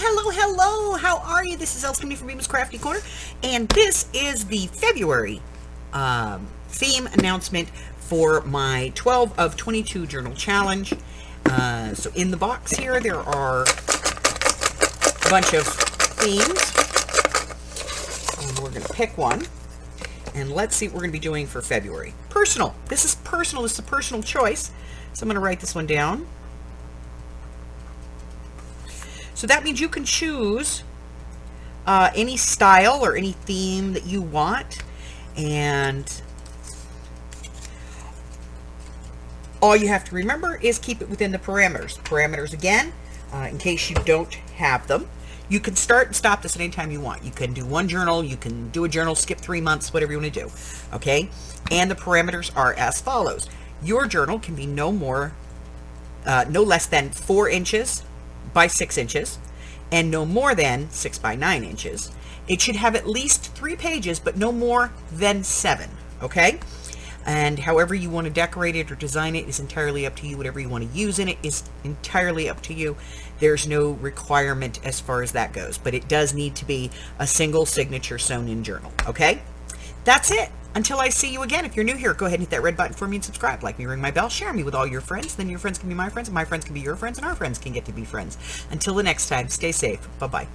Hello. How are you? This is Elsie from Bemis Crafty Corner, and this is the February theme announcement for my 12 of 22 journal challenge. So in the box here, there are a bunch of themes, and we're going to pick one, and let's see what we're going to be doing for February. Personal. This is personal. This is a personal choice, so I'm going to write this one down. So that means you can choose any style or any theme that you want, and all you have to remember is keep it within the parameters. Parameters, again, in case you don't have them, you can start and stop this at any time you want. You can do one journal, you can do a journal, skip 3 months, whatever you want to do, okay? And the parameters are as follows. Your journal can be no less than 4 inches by 6 inches, and no more than 6 by 9 inches. It should have at least 3 pages, but no more than 7, okay? And however you want to decorate it or design it is entirely up to you. Whatever you want to use in it is entirely up to you. There's no requirement as far as that goes, but it does need to be a single signature sewn in journal, okay? That's it. Until I see you again, if you're new here, go ahead and hit that red button for me and subscribe. Like me, ring my bell, share me with all your friends. Then your friends can be my friends, and my friends can be your friends, and our friends can get to be friends. Until the next time, stay safe. Bye-bye.